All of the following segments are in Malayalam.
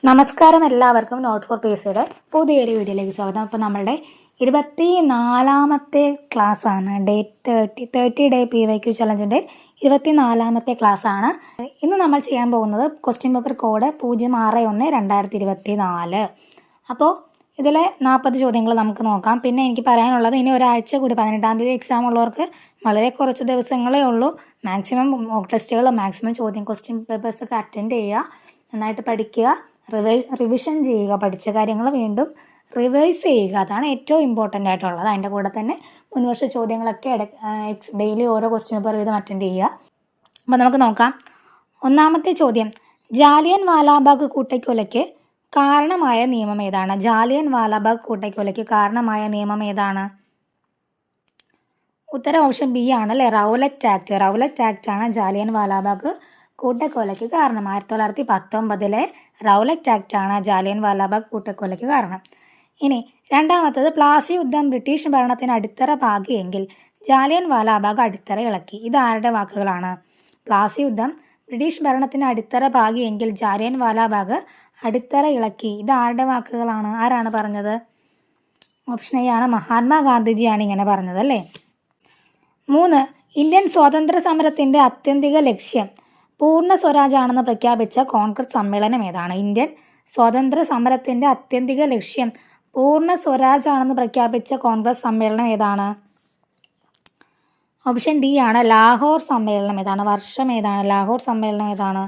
നമസ്കാരം, എല്ലാവർക്കും നോട്ട് ഫോർ പി എസ് സിയുടെ പുതിയൊരു വീഡിയോയിലേക്ക് സ്വാഗതം. അപ്പോൾ നമ്മളുടെ 24ാമത്തെ ക്ലാസ്സാണ്. തേർട്ടി ഡേ PYQ ചലഞ്ചിൻ്റെ 24ാമത്തെ ക്ലാസ്സാണ്. ഇന്ന് നമ്മൾ ചെയ്യാൻ പോകുന്നത് ക്വസ്റ്റ്യൻ പേപ്പർ കോഡ് 061/2024. അപ്പോൾ ഇതിലെ 40 ചോദ്യങ്ങൾ നമുക്ക് നോക്കാം. പിന്നെ എനിക്ക് പറയാനുള്ളത്, ഇനി ഒരാഴ്ച കൂടി 18-ാം തീയതി എക്സാം ഉള്ളവർക്ക് വളരെ കുറച്ച് ദിവസങ്ങളേ ഉള്ളൂ. മാക്സിമം മോക്ക് ടെസ്റ്റുകൾ, മാക്സിമം ക്വസ്റ്റ്യൻ പേപ്പേഴ്സൊക്കെ അറ്റൻഡ് ചെയ്യുക, നന്നായിട്ട് പഠിക്കുക, റിവിഷൻ ചെയ്യുക, പഠിച്ച കാര്യങ്ങൾ വീണ്ടും റിവൈസ് ചെയ്യുക. അതാണ് ഏറ്റവും ഇമ്പോർട്ടൻ്റ് ആയിട്ടുള്ളത്. അതിൻ്റെ കൂടെ തന്നെ മുൻവർഷ ചോദ്യങ്ങളൊക്കെ ഡെയിലി ഓരോ ക്വസ്റ്റ്യൻ പേപ്പർ വീതം അറ്റൻഡ് ചെയ്യുക. അപ്പോൾ നമുക്ക് നോക്കാം. ഒന്നാമത്തെ ചോദ്യം, ജാലിയൻ വാലാബാഗ് കൂട്ടക്കൊലയ്ക്ക് കാരണമായ നിയമം ഏതാണ്? ജാലിയൻ വാലാബാഗ് കൂട്ടക്കൊലയ്ക്ക് കാരണമായ നിയമം ഏതാണ്? ഉത്തരം ഓപ്ഷൻ ബി ആണ് അല്ലേ, റൗലറ്റ് ആക്ട്. റൗലറ്റ് ആക്റ്റാണ് ജാലിയൻ വാലാബാഗ് കൂട്ടക്കൊലയ്ക്ക് കാരണം. 1919 റൗലറ്റ് ആക്റ്റാണ് ജാലിയൻ വാലാബാഗ് കൂട്ടക്കൊലയ്ക്ക് കാരണം. ഇനി രണ്ടാമത്തത്, പ്ലാസി യുദ്ധം ബ്രിട്ടീഷ് ഭരണത്തിന് അടിത്തറ പാകിയെങ്കിൽ ജാലിയൻ വാലാബാഗ് അടിത്തറ ഇളക്കി. ഇത് ആരുടെ വാക്കുകളാണ്? പ്ലാസി യുദ്ധം ബ്രിട്ടീഷ് ഭരണത്തിന് അടിത്തറ പാകിയെങ്കിൽ ജാലിയൻ വാലാബാഗ് അടിത്തറ ഇളക്കി. ഇത് ആരുടെ വാക്കുകളാണ്? ആരാണ് പറഞ്ഞത്? ഓപ്ഷൻ എ ആണ്, മഹാത്മാഗാന്ധിജിയാണ് ഇങ്ങനെ പറഞ്ഞത് അല്ലേ. 3, ഇന്ത്യൻ സ്വാതന്ത്ര്യ സമരത്തിൻ്റെ ആത്യന്തിക ലക്ഷ്യം പൂർണ്ണ സ്വരാജാണെന്ന് പ്രഖ്യാപിച്ച കോൺഗ്രസ് സമ്മേളനം ഏതാണ്? ഇന്ത്യൻ സ്വാതന്ത്ര്യ സമരത്തിൻ്റെ ആത്യന്തിക ലക്ഷ്യം പൂർണ്ണ സ്വരാജാണെന്ന് പ്രഖ്യാപിച്ച കോൺഗ്രസ് സമ്മേളനം ഏതാണ്? ഓപ്ഷൻ ഡി ആണ്, ലാഹോർ സമ്മേളനം. ഏതാണ്? വർഷം ഏതാണ്? ലാഹോർ സമ്മേളനം ഏതാണ്?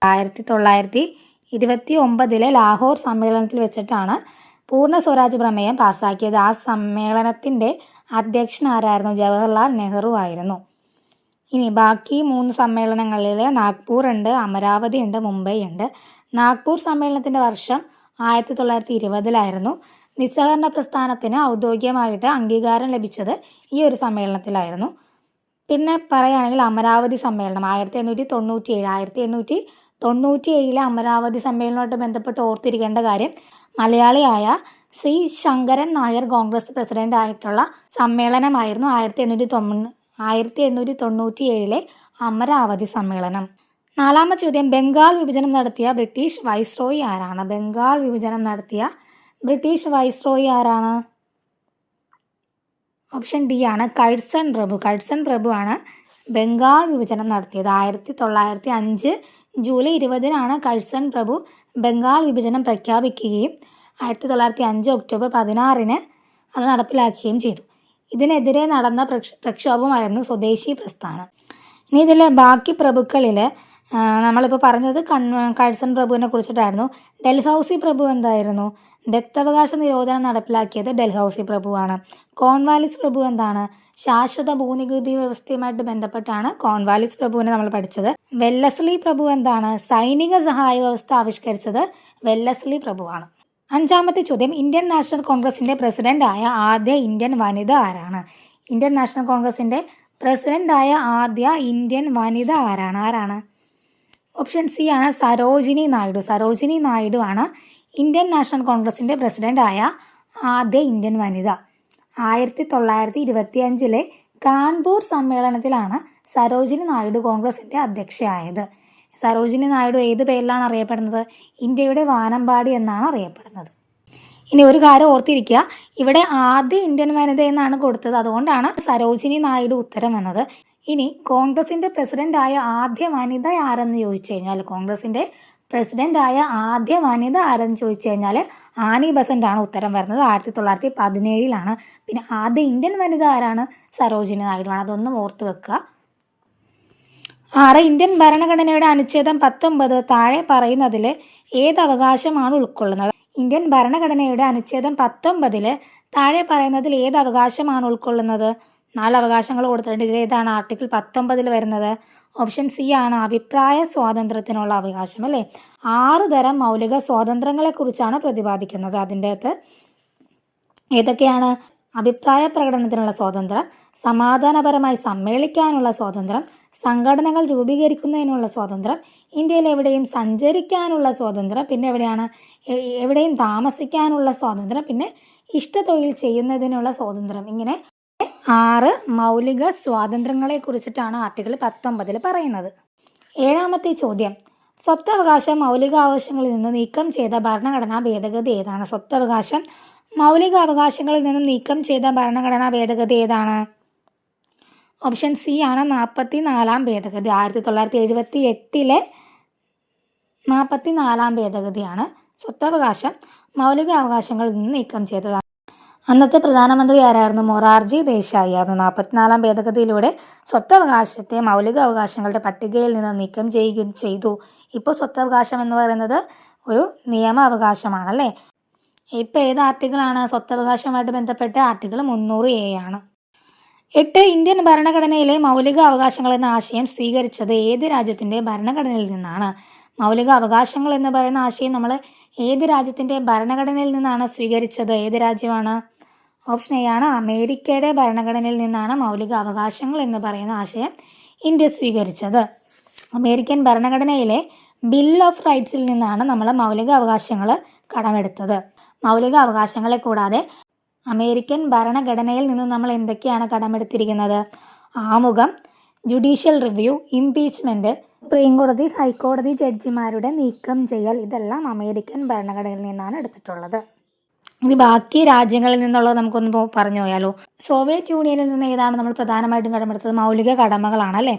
1929 ലാഹോർ സമ്മേളനത്തിൽ വെച്ചിട്ടാണ് പൂർണ്ണ സ്വരാജ് പ്രമേയം പാസ്സാക്കിയത്. ആ സമ്മേളനത്തിൻ്റെ അധ്യക്ഷൻ ആരായിരുന്നു? ജവഹർലാൽ നെഹ്റു ആയിരുന്നു. ഇനി ബാക്കി 3 സമ്മേളനങ്ങളിൽ നാഗ്പൂർ ഉണ്ട്, അമരാവതി ഉണ്ട്, മുംബൈ ഉണ്ട്. നാഗ്പൂർ സമ്മേളനത്തിൻ്റെ വർഷം 1920 നിസ്സഹകരണ പ്രസ്ഥാനത്തിന് ഔദ്യോഗികമായിട്ട് അംഗീകാരം ലഭിച്ചത് ഈ ഒരു സമ്മേളനത്തിലായിരുന്നു. പിന്നെ പറയുകയാണെങ്കിൽ അമരാവതി സമ്മേളനം 1897 അമരാവതി സമ്മേളനവുമായിട്ട് ബന്ധപ്പെട്ട് ഓർത്തിരിക്കേണ്ട കാര്യം, മലയാളിയായ സി ശങ്കരൻ നായർ കോൺഗ്രസ് പ്രസിഡന്റ് ആയിട്ടുള്ള സമ്മേളനമായിരുന്നു 1897 അമരാവതി സമ്മേളനം. 4ാമത്തെ ചോദ്യം, ബംഗാൾ വിഭജനം നടത്തിയ ബ്രിട്ടീഷ് വൈസ്രോയി ആരാണ്? ബംഗാൾ വിഭജനം നടത്തിയ ബ്രിട്ടീഷ് വൈസ്രോയി ആരാണ്? ഓപ്ഷൻ ഡി ആണ്, കഴ്സൺ പ്രഭു. കഴ്സൺ പ്രഭു ആണ് ബംഗാൾ വിഭജനം നടത്തിയത്. 1905 ജൂലൈ 20 കഴ്സൺ പ്രഭു ബംഗാൾ വിഭജനം പ്രഖ്യാപിക്കുകയും 1905 ഒക്ടോബർ 16 അത് നടപ്പിലാക്കുകയും ചെയ്തു. ഇതിനെതിരെ നടന്ന പ്രക്ഷോഭമായിരുന്നു സ്വദേശി പ്രസ്ഥാനം. ഇനി ഇതിൽ ബാക്കി പ്രഭുക്കളിൽ നമ്മളിപ്പോൾ പറഞ്ഞത് കഴ്സൺ പ്രഭുവിനെ കുറിച്ചിട്ടായിരുന്നു. ഡൽഹൌസി പ്രഭു എന്തായിരുന്നു? ദത്തവകാശ നിരോധനം നടപ്പിലാക്കിയത് ഡൽഹൌസി പ്രഭുവാണ്. കോൺവാലിസ് പ്രഭു എന്താണ്? ശാശ്വത ഭൂനികുതി വ്യവസ്ഥയുമായിട്ട് ബന്ധപ്പെട്ടാണ് കോൺവാലിസ് പ്രഭുവിനെ നമ്മൾ പഠിച്ചത്. വെല്ലസ്ലി പ്രഭു എന്താണ്? സൈനിക സഹായ വ്യവസ്ഥ ആവിഷ്കരിച്ചത് വെല്ലസ്ലി പ്രഭുവാണ്. 5ാമത്തെ ചോദ്യം, ഇന്ത്യൻ നാഷണൽ കോൺഗ്രസിൻ്റെ പ്രസിഡന്റായ ആദ്യ ഇന്ത്യൻ വനിത ആരാണ്? ഇന്ത്യൻ നാഷണൽ കോൺഗ്രസിൻ്റെ പ്രസിഡന്റായ ആദ്യ ഇന്ത്യൻ വനിത ആരാണ്? ഓപ്ഷൻ സി ആണ്, സരോജിനി നായിഡു. സരോജിനി നായിഡു ആണ് ഇന്ത്യൻ നാഷണൽ കോൺഗ്രസിൻ്റെ പ്രസിഡന്റായ ആദ്യ ഇന്ത്യൻ വനിത. 1925 കാൺപൂർ സമ്മേളനത്തിലാണ് സരോജിനി നായിഡു കോൺഗ്രസിൻ്റെ അധ്യക്ഷയായത്. സരോജിനി നായിഡു ഏത് പേരിലാണ് അറിയപ്പെടുന്നത്? ഇന്ത്യയുടെ വാനമ്പാടി എന്നാണ് അറിയപ്പെടുന്നത്. ഇനി ഒരു കാര്യം ഓർത്തിരിക്കുക, ഇവിടെ ആദ്യ ഇന്ത്യൻ വനിത എന്നാണ് കൊടുത്തത്, അതുകൊണ്ടാണ് സരോജിനി നായിഡു ഉത്തരം വന്നത്. ഇനി കോൺഗ്രസിൻ്റെ പ്രസിഡന്റായ ആദ്യ വനിത ആരെന്ന് ചോദിച്ചു കഴിഞ്ഞാൽ, കോൺഗ്രസിൻ്റെ പ്രസിഡന്റായ ആദ്യ വനിത ആരെന്ന് ചോദിച്ചു കഴിഞ്ഞാൽ ആനി ബസന്റ് ആണ് ഉത്തരം വരുന്നത്. 1917 പിന്നെ ആദ്യ ഇന്ത്യൻ വനിത ആരാണ്? സരോജിനി നായിഡു ആണ്. അതൊന്നും ഓർത്ത് വെക്കുക. 6, ഇന്ത്യൻ ഭരണഘടനയുടെ അനുച്ഛേദം 19 താഴെ പറയുന്നതിൽ ഏത് അവകാശമാണ് ഉൾക്കൊള്ളുന്നത്? ഇന്ത്യൻ ഭരണഘടനയുടെ അനുച്ഛേദം 19 താഴെ പറയുന്നതിൽ ഏത് അവകാശമാണ് ഉൾക്കൊള്ളുന്നത്? 4 അവകാശങ്ങൾ കൊടുത്തിട്ടുണ്ട്. ഇതിലേതാണ് ആർട്ടിക്കിൾ 19 വരുന്നത്? ഓപ്ഷൻ സി ആണ്, അഭിപ്രായ സ്വാതന്ത്ര്യത്തിനുള്ള അവകാശം അല്ലേ. 6 തരം മൗലിക സ്വാതന്ത്ര്യങ്ങളെക്കുറിച്ചാണ് പ്രതിപാദിക്കുന്നത്. അതിൻ്റെ അകത്ത് ഏതൊക്കെയാണ്? അഭിപ്രായ പ്രകടനത്തിനുള്ള സ്വാതന്ത്ര്യം, സമാധാനപരമായി സമ്മേളിക്കാനുള്ള സ്വാതന്ത്ര്യം, സംഘടനകൾ രൂപീകരിക്കുന്നതിനുള്ള സ്വാതന്ത്ര്യം, ഇന്ത്യയിൽ എവിടെയും സഞ്ചരിക്കാനുള്ള സ്വാതന്ത്ര്യം, പിന്നെ എവിടെയും താമസിക്കാനുള്ള സ്വാതന്ത്ര്യം, പിന്നെ ഇഷ്ടതൊഴിൽ ചെയ്യുന്നതിനുള്ള സ്വാതന്ത്ര്യം. ഇങ്ങനെ 6 മൗലിക സ്വാതന്ത്ര്യങ്ങളെ കുറിച്ചിട്ടാണ് ആർട്ടിക്കിൾ 19 പറയുന്നത്. 7ാമത്തെ ചോദ്യം, സ്വത്തവകാശം മൗലികാവകാശങ്ങളിൽ നിന്ന് നീക്കം ചെയ്ത ഭരണഘടനാ ഭേദഗതി ഏതാണ്? സ്വത്തവകാശം മൗലികാവകാശങ്ങളിൽ നിന്നും നീക്കം ചെയ്ത ഭരണഘടനാ ഭേദഗതി ഏതാണ്? ഓപ്ഷൻ സി ആണ് 44-ാം ഭേദഗതി. 1978 44-ാം ഭേദഗതിയാണ് സ്വത്തവകാശം മൗലികാവകാശങ്ങളിൽ നിന്ന് നീക്കം ചെയ്തതാണ്. അന്നത്തെ പ്രധാനമന്ത്രി ആരായിരുന്നു? മൊറാർജി ദേശായി ആയിരുന്നു. 44-ാം ഭേദഗതിയിലൂടെ സ്വത്തവകാശത്തെ മൗലികാവകാശങ്ങളുടെ പട്ടികയിൽ നിന്ന് നീക്കം ചെയ്യുകയും ചെയ്തു. ഇപ്പോൾ സ്വത്തവകാശം എന്ന് പറയുന്നത് ഒരു നിയമാവകാശമാണല്ലേ. ഇപ്പോൾ ഏത് ആർട്ടിക്കിളാണ് സ്വത്തവകാശവുമായിട്ട് ബന്ധപ്പെട്ട്? ആർട്ടിക്കിൾ 300A ആണ്. 8. ഇന്ത്യൻ ഭരണഘടനയിലെ മൗലിക അവകാശങ്ങൾ എന്ന ആശയം സ്വീകരിച്ചത് ഏത് രാജ്യത്തിൻ്റെ ഭരണഘടനയിൽ നിന്നാണ്? മൗലിക അവകാശങ്ങൾ എന്ന് പറയുന്ന ആശയം നമ്മൾ ഏത് രാജ്യത്തിൻ്റെ ഭരണഘടനയിൽ നിന്നാണ് സ്വീകരിച്ചത്? ഏത് രാജ്യമാണ്? ഓപ്ഷൻ എ ആണ് അമേരിക്കയുടെ ഭരണഘടനയിൽ നിന്നാണ് മൗലിക അവകാശങ്ങൾ എന്ന് പറയുന്ന ആശയം ഇന്ത്യ സ്വീകരിച്ചത്. അമേരിക്കൻ ഭരണഘടനയിലെ ബിൽ ഓഫ് റൈറ്റ്സിൽ നിന്നാണ് നമ്മൾ മൗലിക അവകാശങ്ങൾ കടമെടുത്തത്. മൗലിക അവകാശങ്ങളെ കൂടാതെ അമേരിക്കൻ ഭരണഘടനയിൽ നിന്ന് നമ്മൾ എന്തൊക്കെയാണ് കടമെടുത്തിരിക്കുന്നത്? ആമുഖം, ജുഡീഷ്യൽ റിവ്യൂ, ഇംപീച്ച്മെൻറ്റ്, സുപ്രീം കോടതി ഹൈക്കോടതി ജഡ്ജിമാരുടെ നീക്കം ചെയ്യൽ, ഇതെല്ലാം അമേരിക്കൻ ഭരണഘടനയിൽ നിന്നാണ് എടുത്തിട്ടുള്ളത്. ഇനി ബാക്കി രാജ്യങ്ങളിൽ നിന്നുള്ളത് നമുക്കൊന്ന് പറഞ്ഞു പോയാലോ. സോവിയറ്റ് യൂണിയനിൽ നിന്ന് ഏതാണ് നമ്മൾ പ്രധാനമായിട്ടും കടമെടുത്തത്? മൗലിക കടമകളാണ് അല്ലേ.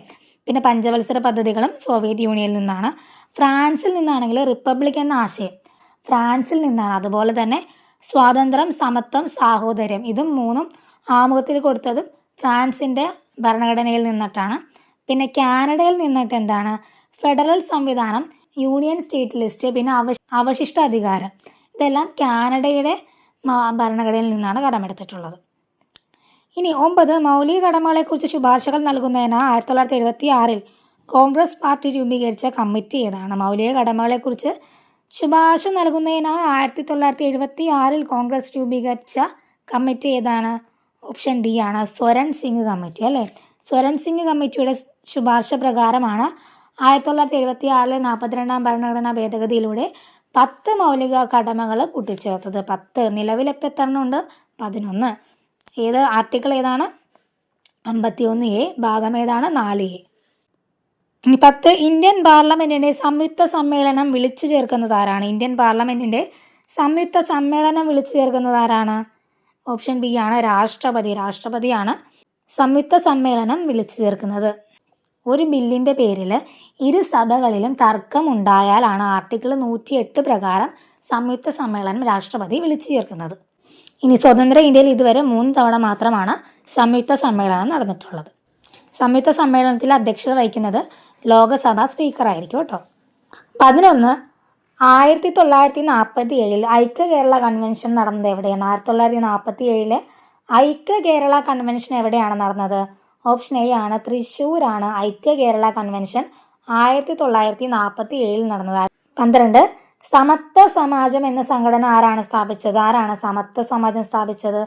പിന്നെ പഞ്ചവത്സര പദ്ധതികളും സോവിയറ്റ് യൂണിയനിൽ നിന്നാണ്. ഫ്രാൻസിൽ നിന്നാണെങ്കിൽ റിപ്പബ്ലിക് എന്ന ആശയം ഫ്രാൻസിൽ നിന്നാണ്. അതുപോലെ തന്നെ സ്വാതന്ത്ര്യം, സമത്വം, സാഹോദര്യം, ഇതും മൂന്നും ആമുഖത്തിൽ കൊടുത്തതും ഫ്രാൻസിൻ്റെ ഭരണഘടനയിൽ നിന്നിട്ടാണ്. പിന്നെ കാനഡയിൽ നിന്നിട്ട് എന്താണ്? ഫെഡറൽ സംവിധാനം, യൂണിയൻ സ്റ്റേറ്റ് ലിസ്റ്റ്, പിന്നെ അവശിഷ്ട അധികാരം, ഇതെല്ലാം കാനഡയുടെ ഭരണഘടനയിൽ നിന്നാണ് കടമെടുത്തിട്ടുള്ളത്. ഇനി 9. മൗലിക കടമകളെക്കുറിച്ച് ശുപാർശകൾ നൽകുന്നതിന് 1976 കോൺഗ്രസ് പാർട്ടി രൂപീകരിച്ച കമ്മിറ്റി ഏതാണ്? മൗലിക കടമകളെക്കുറിച്ച് ശുപാർശ നൽകുന്നതിനായി 1976 കോൺഗ്രസ് രൂപീകരിച്ച കമ്മിറ്റി ഏതാണ്? ഓപ്ഷൻ ഡി ആണ് സ്വരൺ സിംഗ് കമ്മിറ്റി അല്ലേ. സ്വരൺ സിംഗ് കമ്മിറ്റിയുടെ ശുപാർശ പ്രകാരമാണ് 1976 42-ാം ഭരണഘടനാ ഭേദഗതിയിലൂടെ 10 മൗലിക കടമകൾ കൂട്ടിച്ചേർത്തത്. 10 നിലവിലിപ്പോൾ എത്ര ഉണ്ട്? 11. ഏത് ആർട്ടിക്കിൾ ഏതാണ്? 51A. ഭാഗം ഏതാണ്? 4A. ഇനി 10. ഇന്ത്യൻ പാർലമെൻറ്റിൻ്റെ സംയുക്ത സമ്മേളനം വിളിച്ചു ചേർക്കുന്നത് ആരാണ്? ഇന്ത്യൻ പാർലമെൻറ്റിൻ്റെ സംയുക്ത സമ്മേളനം വിളിച്ചു ചേർക്കുന്നത് ആരാണ്? ഓപ്ഷൻ ബി ആണ് രാഷ്ട്രപതി. രാഷ്ട്രപതിയാണ് സംയുക്ത സമ്മേളനം വിളിച്ചു ചേർക്കുന്നത്. ഒരു ബില്ലിൻ്റെ പേരിൽ ഇരു സഭകളിലും തർക്കമുണ്ടായാലാണ് ആർട്ടിക്കിൾ 108 പ്രകാരം സംയുക്ത സമ്മേളനം രാഷ്ട്രപതി വിളിച്ചു ചേർക്കുന്നത്. ഇനി സ്വതന്ത്ര ഇന്ത്യയിൽ ഇതുവരെ 3 തവണ മാത്രമാണ് സംയുക്ത സമ്മേളനം നടന്നിട്ടുള്ളത്. സംയുക്ത സമ്മേളനത്തിൽ അധ്യക്ഷത വഹിക്കുന്നത് ലോകസഭാ സ്പീക്കറായിരിക്കും കേട്ടോ. 11. 1947 ഐക്യ കേരള കൺവെൻഷൻ നടന്നത് എവിടെയാണ്? 1947 ഐക്യ കേരള കൺവെൻഷൻ എവിടെയാണ് നടന്നത്? ഓപ്ഷൻ എ ആണ് തൃശ്ശൂരാണ് ഐക്യ കേരള കൺവെൻഷൻ 1947 നടന്നത്. 12. സമത്വ സമാജം എന്ന സംഘടന ആരാണ് സ്ഥാപിച്ചത്? ആരാണ് സമത്വ സമാജം സ്ഥാപിച്ചത്?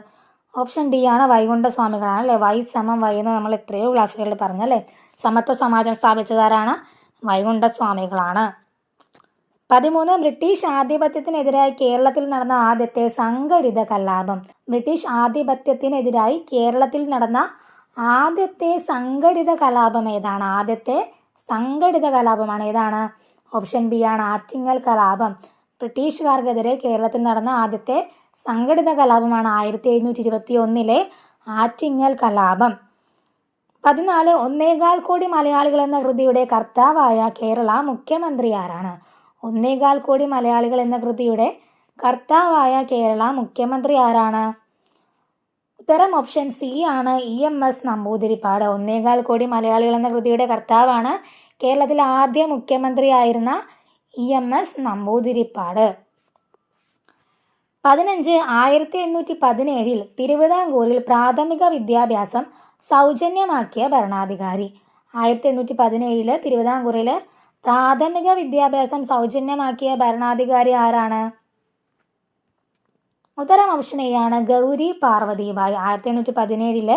ഓപ്ഷൻ ഡി ആണ് വൈകുണ്ഠ സ്വാമികളാണ് അല്ലേ. വൈ സമം വൈ എന്ന് നമ്മൾ എത്രയോ ക്ലാസ്സുകളിൽ പറഞ്ഞല്ലേ. സമത്വ സമാജം സ്ഥാപിച്ചത് ആരാണ്? വൈകുണ്ഠ സ്വാമികളാണ്. 13. ബ്രിട്ടീഷ് ആധിപത്യത്തിനെതിരായി കേരളത്തിൽ നടന്ന ആദ്യത്തെ സംഘടിത കലാപം. ബ്രിട്ടീഷ് ആധിപത്യത്തിനെതിരായി കേരളത്തിൽ നടന്ന ആദ്യത്തെ സംഘടിത കലാപം ഏതാണ്? ആദ്യത്തെ സംഘടിത കലാപമാണ് ഏതാണ്? ഓപ്ഷൻ ബി ആണ് ആറ്റിങ്ങൽ കലാപം. ബ്രിട്ടീഷുകാർക്കെതിരെ കേരളത്തിൽ നടന്ന ആദ്യത്തെ സംഘടിത കലാപമാണ് 1721 ആറ്റിങ്ങൽ കലാപം. 14. 1.25 കോടി മലയാളികൾ എന്ന കൃതിയുടെ കർത്താവായ കേരള മുഖ്യമന്ത്രി ആരാണ്? 1.25 കോടി മലയാളികൾ എന്ന കൃതിയുടെ കർത്താവായ കേരള മുഖ്യമന്ത്രി ആരാണ്? ഉത്തരം ഓപ്ഷൻ സി ആണ് EMS നമ്പൂതിരിപ്പാട്. 1.25 കോടി മലയാളികൾ എന്ന കൃതിയുടെ കർത്താവാണ് കേരളത്തിലെ ആദ്യ മുഖ്യമന്ത്രിയായിരുന്ന EMS നമ്പൂതിരിപ്പാട്. 15. 1817 തിരുവിതാംകൂറിൽ പ്രാഥമിക വിദ്യാഭ്യാസം സൗജന്യമാക്കിയ ഭരണാധികാരി. 1817 തിരുവിതാംകൂറിൽ പ്രാഥമിക വിദ്യാഭ്യാസം സൗജന്യമാക്കിയ ഭരണാധികാരി ആരാണ്? ഉത്തരം ഓപ്ഷൻ എ ആണ് ഗൗരി പാർവതിബായി. 1817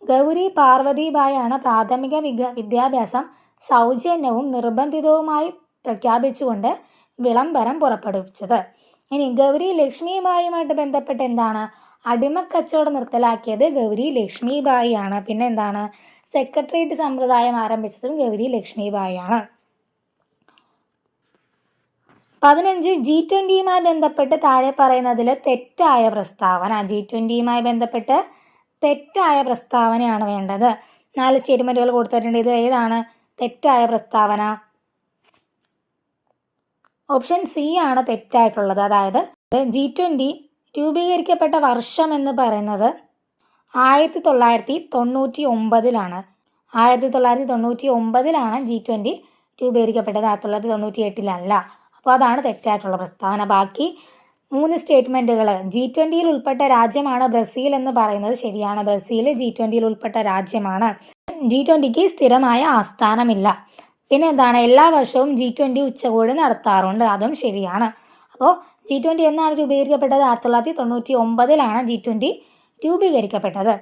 ഗൗരി പാർവതിബായി ആണ് പ്രാഥമിക വിദ്യാഭ്യാസം സൗജന്യവും നിർബന്ധിതവുമായി പ്രഖ്യാപിച്ചുകൊണ്ട് വിളംബരം പുറപ്പെടുവിച്ചത്. ഇനി ഗൗരി ലക്ഷ്മിബായിയുമായിട്ട് ബന്ധപ്പെട്ട് എന്താണ്? അടിമക്കച്ചവടം നിർത്തലാക്കിയത് ഗൗരി ലക്ഷ്മിബായി ആണ്. പിന്നെ എന്താണ്? സെക്രട്ടേറിയറ്റ് സമ്പ്രദായം ആരംഭിച്ചതും ഗൗരി ലക്ഷ്മിബായി ആണ്. 15 G20യുമായി ബന്ധപ്പെട്ട് താഴെ പറയുന്നതിൽ തെറ്റായ പ്രസ്താവന. G20യുമായി ബന്ധപ്പെട്ട് തെറ്റായ പ്രസ്താവനയാണ് വേണ്ടത്. 4 സ്റ്റേറ്റ്മെൻറ്റുകൾ കൊടുത്തിട്ടുണ്ട്. ഇത് ഏതാണ് തെറ്റായ പ്രസ്താവന? ഓപ്ഷൻ സി ആണ് തെറ്റായിട്ടുള്ളത്. അതായത് G20 രൂപീകരിക്കപ്പെട്ട വർഷം എന്ന് പറയുന്നത് 1999 1999 G20 രൂപീകരിക്കപ്പെട്ടത്, 1998 അപ്പോൾ അതാണ് തെറ്റായിട്ടുള്ള പ്രസ്താവന. ബാക്കി 3 സ്റ്റേറ്റ്മെൻറ്റുകൾ G20യിൽ ഉൾപ്പെട്ട രാജ്യമാണ് ബ്രസീൽ എന്ന് പറയുന്നത് ശരിയാണ്. ബ്രസീൽ G20യിൽ ഉൾപ്പെട്ട രാജ്യമാണ്. G20ക്ക് സ്ഥിരമായ ആസ്ഥാനമില്ല. പിന്നെ എന്താണ്, എല്ലാ വർഷവും G20 ഉച്ചകോടി നടത്താറുണ്ട്, അതും ശരിയാണ്. അപ്പോൾ G20 എന്നാണ് രൂപീകരിക്കപ്പെട്ടത്? 1999 G20 രൂപീകരിക്കപ്പെട്ടത്.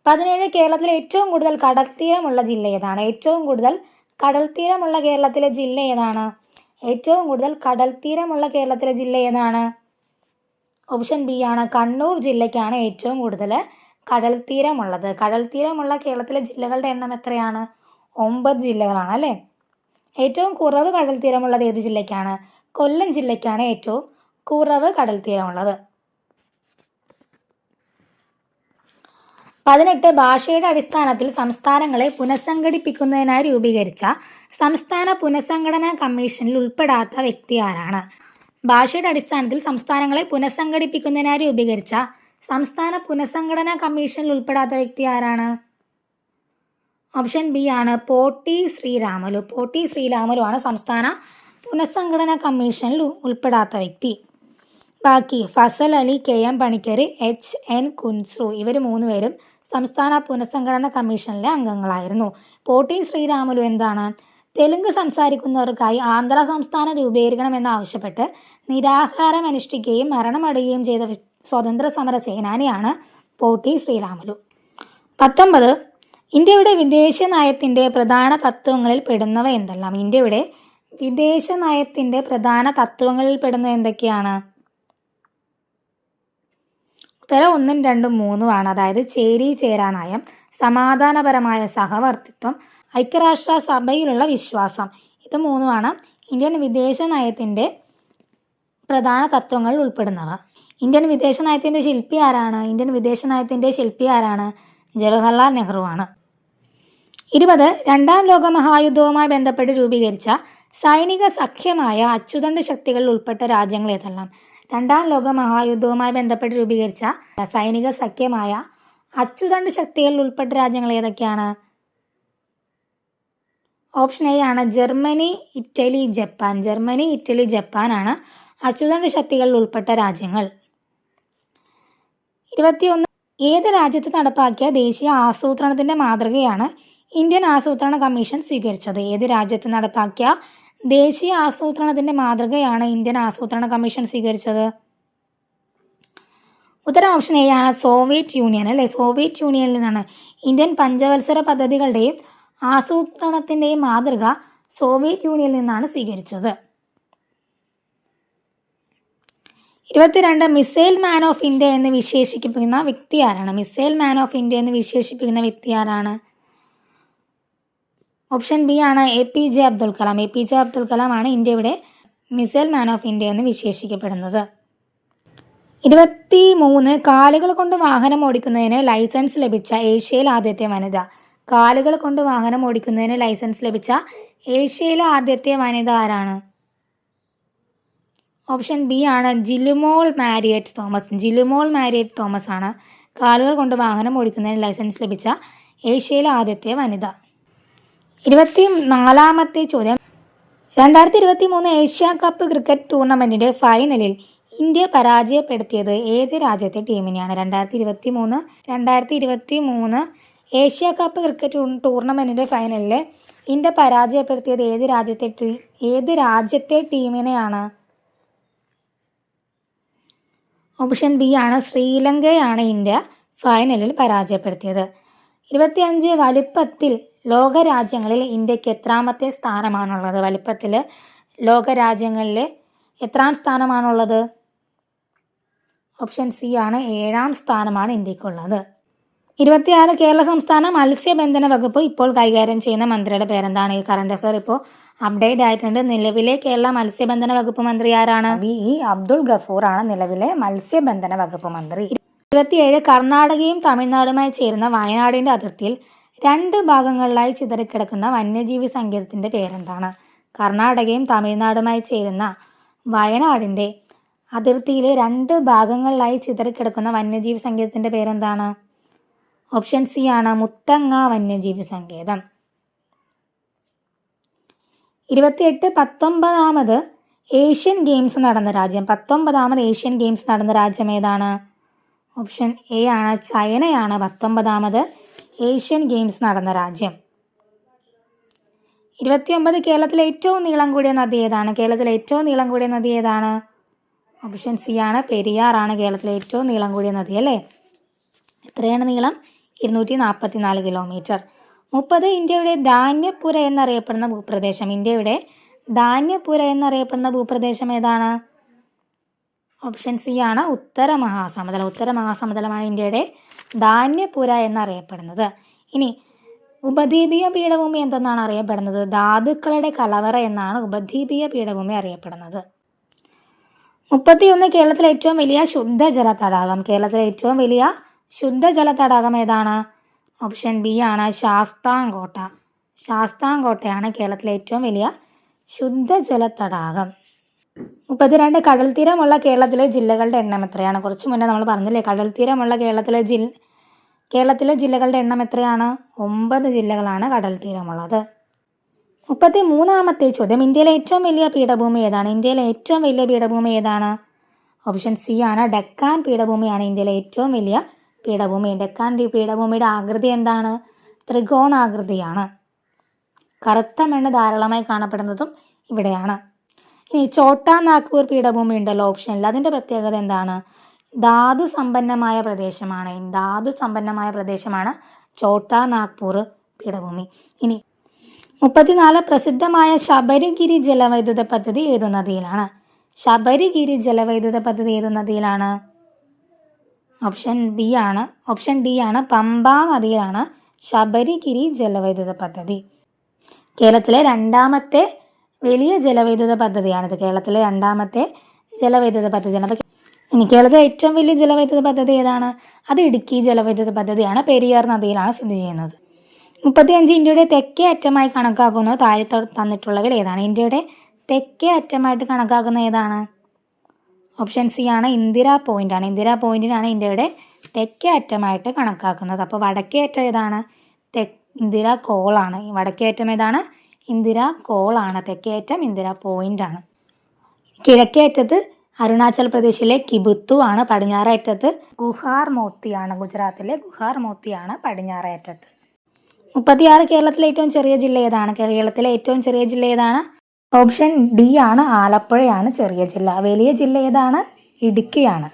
17 കേരളത്തിലെ ഏറ്റവും കൂടുതൽ കടൽത്തീരമുള്ള ജില്ല ഏതാണ്? ഏറ്റവും കൂടുതൽ കടൽത്തീരമുള്ള കേരളത്തിലെ ജില്ല ഏതാണ്? ഏറ്റവും കൂടുതൽ കടൽത്തീരമുള്ള കേരളത്തിലെ ജില്ല ഏതാണ്? ഓപ്ഷൻ ബി ആണ്, കണ്ണൂർ ജില്ലയ്ക്കാണ് ഏറ്റവും കൂടുതൽ കടൽത്തീരമുള്ളത്. കടൽത്തീരമുള്ള കേരളത്തിലെ ജില്ലകളുടെ എണ്ണം എത്രയാണ്? 9 ജില്ലകളാണ് അല്ലേ. ഏറ്റവും കുറവ് കടൽത്തീരമുള്ളത് ഏത് ജില്ലയ്ക്കാണ്? കൊല്ലം ജില്ലയ്ക്കാണ് ഏറ്റവും കുറവ് കടൽത്തീരമുള്ളത്. 18 ഭാഷയുടെ അടിസ്ഥാനത്തിൽ സംസ്ഥാനങ്ങളെ പുനഃസംഘടിപ്പിക്കുന്നതിനായി രൂപീകരിച്ച സംസ്ഥാന പുനഃസംഘടനാ കമ്മീഷനിൽ ഉൾപ്പെടാത്ത വ്യക്തി ആരാണ്? ഭാഷയുടെ അടിസ്ഥാനത്തിൽ സംസ്ഥാനങ്ങളെ പുനഃസംഘടിപ്പിക്കുന്നതിനായി രൂപീകരിച്ച സംസ്ഥാന പുനഃസംഘടനാ കമ്മീഷനിൽ ഉൾപ്പെടാത്ത വ്യക്തി ആരാണ്? ഓപ്ഷൻ ബി ആണ്, പോട്ടി ശ്രീരാമലു. പോട്ടി ശ്രീരാമലു ആണ് സംസ്ഥാന പുനഃസംഘടനാ കമ്മീഷനിൽ ഉൾപ്പെടാത്ത വ്യക്തി. ബാക്കി ഫസൽ അലി, KM പണിക്കർ, HN കുൻസ്രു, ഇവർ 3 പേരും സംസ്ഥാന പുനഃസംഘടനാ കമ്മീഷനിലെ അംഗങ്ങളായിരുന്നു. പോട്ടി ശ്രീരാമലു എന്താണ്? തെലുങ്ക് സംസാരിക്കുന്നവർക്കായി ആന്ധ്ര സംസ്ഥാനം രൂപീകരിക്കണമെന്നാവശ്യപ്പെട്ട് നിരാഹാരം അനുഷ്ഠിക്കുകയും മരണമടയുകയും ചെയ്ത സ്വതന്ത്ര സമര സേനാനിയാണ് പോട്ടി ശ്രീരാമലു. 19 ഇന്ത്യയുടെ വിദേശ നയത്തിൻ്റെ പ്രധാന തത്വങ്ങളിൽ പെടുന്നവ എന്തെല്ലാം? ഇന്ത്യയുടെ വിദേശ നയത്തിൻ്റെ പ്രധാന തത്വങ്ങളിൽ പെടുന്നത് എന്തൊക്കെയാണ്? ഉത്തരം 1, 2, 3 ആണ്. അതായത് ചേരി ചേരാ നയം, സമാധാനപരമായ സഹവർത്തിത്വം, ഐക്യരാഷ്ട്ര സഭയിലുള്ള വിശ്വാസം, ഇത് 3 ആണ് ഇന്ത്യൻ വിദേശ നയത്തിൻ്റെ പ്രധാന തത്വങ്ങളിൽ ഉൾപ്പെടുന്നവ. ഇന്ത്യൻ വിദേശ നയത്തിൻ്റെ ശില്പി ആരാണ്? ഇന്ത്യൻ വിദേശ നയത്തിൻ്റെ ശില്പി ആരാണ്? ജവഹർലാൽ നെഹ്റു ആണ്. 20 രണ്ടാം ലോക മഹായുദ്ധവുമായി ബന്ധപ്പെട്ട് രൂപീകരിച്ച സൈനിക സഖ്യമായ അച്ചുതണ്ട് ശക്തികളിൽ ഉൾപ്പെട്ട രാജ്യങ്ങൾ ഏതെല്ലാം? രണ്ടാം ലോക മഹായുദ്ധവുമായി ബന്ധപ്പെട്ട് രൂപീകരിച്ച സൈനിക സഖ്യമായ അച്ചുതണ്ട് ശക്തികളിൽ ഉൾപ്പെട്ട രാജ്യങ്ങൾ ഏതൊക്കെയാണ്? ഓപ്ഷൻ എ ആണ്, Germany, Italy, Japan. Germany, Italy, ജപ്പാനാണ് അച്ചുതണ്ട് ശക്തികളിൽ ഉൾപ്പെട്ട രാജ്യങ്ങൾ. 21 ഏത് രാജ്യത്ത് നടപ്പാക്കിയ ദേശീയ ആസൂത്രണത്തിൻ്റെ മാതൃകയാണ് ഇന്ത്യൻ ആസൂത്രണ കമ്മീഷൻ സ്വീകരിച്ചത്? ഏത് രാജ്യത്ത് നടപ്പാക്കിയ ദേശീയ ആസൂത്രണത്തിൻ്റെ മാതൃകയാണ് ഇന്ത്യൻ ആസൂത്രണ കമ്മീഷൻ സ്വീകരിച്ചത്? ഉത്തരം ഓപ്ഷൻ എ ആണ്, സോവിയറ്റ് യൂണിയൻ അല്ലേ. സോവിയറ്റ് യൂണിയനിൽ നിന്നാണ് ഇന്ത്യൻ പഞ്ചവത്സര പദ്ധതികളുടെയും ആസൂത്രണത്തിൻ്റെയും മാതൃക സോവിയറ്റ് യൂണിയനിൽ നിന്നാണ് സ്വീകരിച്ചത്. 22 മിസൈൽ മാൻ ഓഫ് ഇന്ത്യ എന്ന് വിശേഷിപ്പിക്കുന്ന വ്യക്തി ആരാണ്? മിസൈൽ മാൻ ഓഫ് ഇന്ത്യ എന്ന് വിശേഷിപ്പിക്കുന്ന വ്യക്തി ആരാണ്? ഓപ്ഷൻ ബി ആണ്, APJ അബ്ദുൽ കലാം. APJ അബ്ദുൽ കലാം ആണ് ഇന്ത്യയുടെ മിസൈൽ മാൻ ഓഫ് ഇന്ത്യ എന്ന് വിശേഷിക്കപ്പെടുന്നത്. 23 കാലുകൾ കൊണ്ട് വാഹനം ഓടിക്കുന്നതിന് ലൈസൻസ് ലഭിച്ച ഏഷ്യയിലെ ആദ്യത്തെ വനിത. കാലുകൾ കൊണ്ട് വാഹനം ഓടിക്കുന്നതിന് ലൈസൻസ് ലഭിച്ച ഏഷ്യയിലെ ആദ്യത്തെ വനിത ആരാണ്? ഓപ്ഷൻ ബി ആണ്, Jilumol Marriott Thomas. Jilumol Marriott Thomas ആണ് കാലുകൾ കൊണ്ട് വാഹനം ഓടിക്കുന്നതിന് ലൈസൻസ് ലഭിച്ച ഏഷ്യയിലെ ആദ്യത്തെ വനിത. 24ാമത്തെ ചോദ്യം, 2023 ഏഷ്യ കപ്പ് ക്രിക്കറ്റ് ടൂർണമെൻറ്റിൻ്റെ ഫൈനലിൽ ഇന്ത്യ പരാജയപ്പെടുത്തിയത് ഏത് രാജ്യത്തെ ടീമിനെയാണ്? 2023 ഏഷ്യ കപ്പ് ക്രിക്കറ്റ് ടൂർണമെൻറ്റിൻ്റെ ഫൈനലിൽ ഇന്ത്യ പരാജയപ്പെടുത്തിയത് ഏത് രാജ്യത്തെ ടീമിനെയാണ്? ഓപ്ഷൻ ബി ആണ്, ശ്രീലങ്കയാണ് ഇന്ത്യ ഫൈനലിൽ പരാജയപ്പെടുത്തിയത്. 25 വലിപ്പത്തിൽ ലോകരാജ്യങ്ങളിൽ ഇന്ത്യക്ക് എത്രാമത്തെ സ്ഥാനമാണുള്ളത്? വലിപ്പത്തിൽ ലോകരാജ്യങ്ങളിൽ എത്രാം സ്ഥാനമാണുള്ളത്? ഓപ്ഷൻ സി ആണ്, 7ാം സ്ഥാനമാണ് ഇന്ത്യക്കുള്ളത്. 26 കേരള സംസ്ഥാന മത്സ്യബന്ധന വകുപ്പ് ഇപ്പോൾ കൈകാര്യം ചെയ്യുന്ന മന്ത്രിയുടെ പേരെന്താണ്? ഈ കറണ്ട് അഫെയർ ഇപ്പോൾ അപ്ഡേറ്റ് ആയിട്ടുണ്ട്. നിലവിലെ കേരള മത്സ്യബന്ധന വകുപ്പ് മന്ത്രി ആരാണ്? VE അബ്ദുൾ ഗഫൂർ ആണ് നിലവിലെ മത്സ്യബന്ധന വകുപ്പ് മന്ത്രി. 27 കർണാടകയും തമിഴ്നാടുമായി ചേരുന്ന വയനാടിൻ്റെ അതിർത്തിയിൽ 2 ഭാഗങ്ങളിലായി ചിതറിക്കിടക്കുന്ന വന്യജീവി സങ്കേതത്തിൻ്റെ പേരെന്താണ്? കർണാടകയും തമിഴ്നാടുമായി ചേരുന്ന വയനാടിൻ്റെ അതിർത്തിയിലെ 2 ഭാഗങ്ങളിലായി ചിതറിക്കിടക്കുന്ന വന്യജീവി സങ്കേതത്തിൻ്റെ പേരെന്താണ്? ഓപ്ഷൻ സി ആണ് മുത്തങ്ങ വന്യജീവി സങ്കേതം. 28 19ാമത് ഏഷ്യൻ ഗെയിംസ് നടന്ന രാജ്യം. 19ാമത് ഏഷ്യൻ ഗെയിംസ് നടന്ന രാജ്യം ഏതാണ്? ഓപ്ഷൻ എ ആണ് ചൈനയാണ് 19ാമത് ഏഷ്യൻ ഗെയിംസ് നടന്ന രാജ്യം. 29 കേരളത്തിലെ ഏറ്റവും നീളം കൂടിയ നദി ഏതാണ്? കേരളത്തിലെ ഏറ്റവും നീളം കൂടിയ നദി ഏതാണ്? ഓപ്ഷൻ സി ആണ് പെരിയാറാണ് കേരളത്തിലെ ഏറ്റവും നീളം കൂടിയ നദി അല്ലേ. എത്രയാണ് നീളം? 244 കിലോമീറ്റർ. 30 ഇന്ത്യയുടെ ധാന്യപ്പുര എന്നറിയപ്പെടുന്ന ഭൂപ്രദേശം. ഇന്ത്യയുടെ ധാന്യപ്പുര എന്നറിയപ്പെടുന്ന ഭൂപ്രദേശം ഏതാണ്? ഓപ്ഷൻ സി ആണ് ഉത്തര മഹാസമുദ്രം. ഉത്തര മഹാസമുദ്രമാണ് ഇന്ത്യയുടെ ധാന്യപ്പുര എന്നറിയപ്പെടുന്നത്. ഇനി ഉപദ്വീപീയ പീഠഭൂമി എന്തെന്നാണ് അറിയപ്പെടുന്നത്? ധാതുക്കളുടെ കലവറ എന്നാണ് ഉപദ്വീപീയ പീഠഭൂമി അറിയപ്പെടുന്നത്. 31 കേരളത്തിലെ ഏറ്റവും വലിയ ശുദ്ധജല തടാകം. കേരളത്തിലെ ഏറ്റവും വലിയ ശുദ്ധജല തടാകം ഏതാണ്? ഓപ്ഷൻ ബി ആണ് ശാസ്താംകോട്ട. ശാസ്താംകോട്ടയാണ് കേരളത്തിലെ ഏറ്റവും വലിയ ശുദ്ധജല തടാകം. 32 കടൽ തീരമുള്ള കേരളത്തിലെ ജില്ലകളുടെ എണ്ണം എത്രയാണ്? കുറച്ച് മുന്നേ നമ്മൾ പറഞ്ഞില്ലേ കടൽ തീരമുള്ള കേരളത്തിലെ ജില്ലകളുടെ എണ്ണം എത്രയാണ്? 9 ജില്ലകളാണ് കടൽ തീരമുള്ളത്. 33ാമത്തെ ചോദ്യം, ഇന്ത്യയിലെ ഏറ്റവും വലിയ പീഠഭൂമി ഏതാണ്? ഇന്ത്യയിലെ ഏറ്റവും വലിയ പീഠഭൂമി ഏതാണ്? ഓപ്ഷൻ സി ആണ് ഡെക്കാൻ പീഠഭൂമിയാണ് ഇന്ത്യയിലെ ഏറ്റവും വലിയ പീഠഭൂമി. ഡെക്കാൻ പീഠഭൂമിയുടെ ആകൃതി എന്താണ്? ത്രികോണാകൃതിയാണ്. കറുത്ത മണ്ണ് ധാരാളമായി കാണപ്പെടുന്നതും ഇവിടെയാണ്. ഇനി ചോട്ടാ നാഗ്പൂർ പീഠഭൂമി ഉണ്ടല്ലോ ഓപ്ഷനിൽ, അതിൻ്റെ പ്രത്യേകത എന്താണ്? ധാതു സമ്പന്നമായ പ്രദേശമാണ് ചോട്ടാ നാഗ്പൂർ പീഠഭൂമി. ഇനി 34 പ്രസിദ്ധമായ ശബരിഗിരി ജലവൈദ്യുത പദ്ധതി ഏതു നദിയിലാണ്? ശബരിഗിരി ജലവൈദ്യുത പദ്ധതി ഏതു നദിയിലാണ്? ഓപ്ഷൻ ഡി ആണ് പമ്പാ നദിയിലാണ് ശബരിഗിരി ജലവൈദ്യുത പദ്ധതി. കേരളത്തിലെ രണ്ടാമത്തെ വലിയ ജലവൈദ്യുത പദ്ധതിയാണിത്. കേരളത്തിലെ രണ്ടാമത്തെ ജലവൈദ്യുത പദ്ധതിയാണ്. അപ്പോൾ ഇനി കേരളത്തിലെ ഏറ്റവും വലിയ ജലവൈദ്യുത പദ്ധതി ഏതാണ്? അത് ഇടുക്കി ജലവൈദ്യുത പദ്ധതിയാണ്. പെരിയാർ നദിയിലാണ് സ്ഥിതി ചെയ്യുന്നത്. 35 ഇന്ത്യയുടെ തെക്കേ അറ്റമായി കണക്കാക്കുന്നത് താഴെ തന്നിട്ടുള്ളവയിൽ ഏതാണ്? ഇന്ത്യയുടെ തെക്കേ അറ്റമായിട്ട് കണക്കാക്കുന്ന ഏതാണ്? ഓപ്ഷൻ സി ആണ് ഇന്ദിരാ പോയിന്റ് ആണ്. ഇന്ദിരാ പോയിന്റിനാണ് ഇന്ത്യയുടെ തെക്കേ അറ്റമായിട്ട് കണക്കാക്കുന്നത്. അപ്പോൾ വടക്കേ അറ്റം ഏതാണ്? ഇന്ദിരാ കോളാണ്. വടക്കേ അറ്റം ഏതാണ്? ഇന്ദിരാ കോളാണ്. തെക്കേ അറ്റം ഇന്ദിരാ പോയിന്റ് ആണ്. കിഴക്കേ അറ്റത്ത് അരുണാചൽ പ്രദേശിലെ കിബുത്തു ആണ്. പടിഞ്ഞാറേ അറ്റത്ത് ഗുഹാർ മോത്തിയാണ്. ഗുജറാത്തിലെ ഗുഹാർ മോത്തിയാണ് പടിഞ്ഞാറേ അറ്റത്ത്. 36 കേരളത്തിലെ ഏറ്റവും ചെറിയ ജില്ല ഏതാണ്? കേരളത്തിലെ ഏറ്റവും ചെറിയ ജില്ല ഏതാണ്? ഓപ്ഷൻ ഡി ആണ് ആലപ്പുഴയാണ് ചെറിയ ജില്ല. വലിയ ജില്ല ഏതാണ്? ഇടുക്കിയാണ്.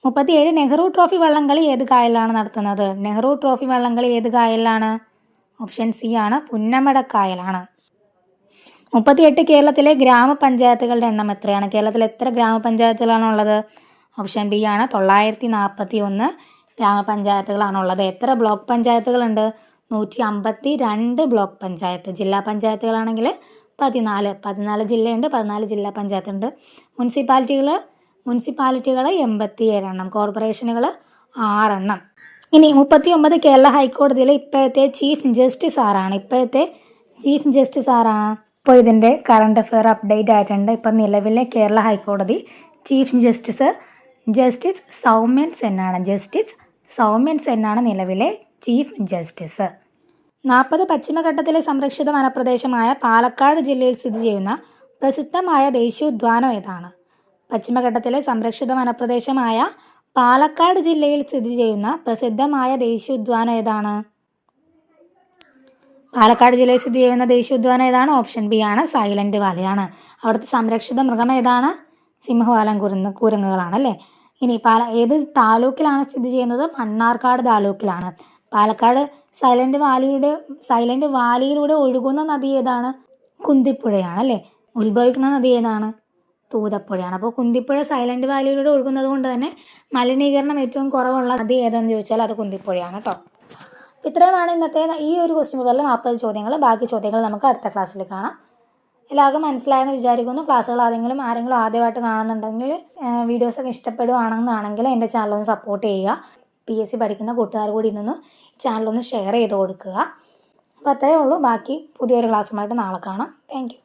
37 നെഹ്റു ട്രോഫി വള്ളംകളി ഏത് കായലിലാണ് നടത്തുന്നത്? നെഹ്റു ട്രോഫി വള്ളംകളി ഏത് കായലിലാണ്? ഓപ്ഷൻ സി ആണ് പുന്നമട കായലാണ്. 38 കേരളത്തിലെ ഗ്രാമപഞ്ചായത്തുകളുടെ എണ്ണം എത്രയാണ്? കേരളത്തിൽ എത്ര ഗ്രാമപഞ്ചായത്തുകളാണുള്ളത്? ഓപ്ഷൻ ബി ആണ് 941 ഗ്രാമപഞ്ചായത്തുകളാണുള്ളത്. എത്ര ബ്ലോക്ക് പഞ്ചായത്തുകളുണ്ട്? 152 ബ്ലോക്ക് പഞ്ചായത്ത്. ജില്ലാ പഞ്ചായത്തുകളാണെങ്കിൽ 14 ജില്ലയുണ്ട്, 14 ജില്ലാ പഞ്ചായത്തുണ്ട്. മുനിസിപ്പാലിറ്റികൾ 87 എണ്ണം. കോർപ്പറേഷനുകൾ 6 എണ്ണം. ഇനി 39 കേരള ഹൈക്കോടതിയിലെ ഇപ്പോഴത്തെ ചീഫ് ജസ്റ്റിസ് ആരാണ്? ഇപ്പോൾ ഇതിൻ്റെ കറണ്ട് അഫെയർ അപ്ഡേറ്റ് ആയിട്ടുണ്ട്. ഇപ്പം നിലവിലെ കേരള ഹൈക്കോടതി ചീഫ് ജസ്റ്റിസ് സൗമ്യൻ സെൻ ആണ് നിലവിലെ ചീഫ് ജസ്റ്റിസ്. 40 പശ്ചിമഘട്ടത്തിലെ സംരക്ഷിത വനപ്രദേശമായ പാലക്കാട് ജില്ലയിൽ സ്ഥിതി ചെയ്യുന്ന പ്രസിദ്ധമായ ദേശീയോദ്യാനം ഏതാണ്? പശ്ചിമഘട്ടത്തിലെ സംരക്ഷിത വനപ്രദേശമായ പാലക്കാട് ജില്ലയിൽ സ്ഥിതി ചെയ്യുന്ന പ്രസിദ്ധമായ ദേശീയോദ്യാനം ഏതാണ്? പാലക്കാട് ജില്ലയിൽ സ്ഥിതി ചെയ്യുന്ന ദേശീയോദ്യാനം ഏതാണ്? ഓപ്ഷൻ ബി ആണ് സൈലന്റ് വാലിയാണ്. അവിടുത്തെ സംരക്ഷിത മൃഗം ഏതാണ്? സിംഹവാലൻ കുരങ്ങുകളാണ് അല്ലേ. ഇനി ഏത് താലൂക്കിലാണ് സ്ഥിതി ചെയ്യുന്നത്? മണ്ണാർക്കാട് താലൂക്കിലാണ്. പാലക്കാട് സൈലന്റ് വാലിയിലൂടെ ഒഴുകുന്ന നദി ഏതാണ്? കുന്തിപ്പുഴയാണ് അല്ലേ. ഉത്ഭവിക്കുന്ന നദി ഏതാണ്? തൂതപ്പുഴയാണ്. അപ്പോൾ കുന്തിപ്പുഴ സൈലന്റ് വാലിയിലൂടെ ഒഴുകുന്നത് കൊണ്ട് തന്നെ മലിനീകരണം ഏറ്റവും കുറവുള്ള നദി ഏതാണെന്ന് ചോദിച്ചാൽ അത് കുന്തിപ്പുഴയാണ് കേട്ടോ. ഇത്രയുമാണ് ഇന്നത്തെ ഈ ഒരു ക്വസ്റ്റ്യൻ പേപ്പറിൽ 40 ചോദ്യങ്ങൾ. ബാക്കി ചോദ്യങ്ങൾ നമുക്ക് അടുത്ത ക്ലാസ്സിൽ കാണാം. എല്ലാവർക്കും മനസ്സിലായെന്ന് വിചാരിക്കുന്നു. ക്ലാസ്സുകൾ ആരെങ്കിലും ആദ്യമായിട്ട് കാണുന്നുണ്ടെങ്കിൽ വീഡിയോസൊക്കെ ഇഷ്ടപ്പെടുവാണെന്നാണെങ്കിൽ എൻ്റെ ചാനലൊന്ന് സപ്പോർട്ട് ചെയ്യുക. PSC പഠിക്കുന്ന കൂട്ടുകാർ കൂടി ഇന്നൊന്ന് ചാനലൊന്ന് ഷെയർ ചെയ്ത് കൊടുക്കുക. അപ്പോൾ അത്രയേ ഉള്ളൂ. ബാക്കി പുതിയൊരു ക്ലാസ്സുമായിട്ട് നാളെ കാണാം. Thank you.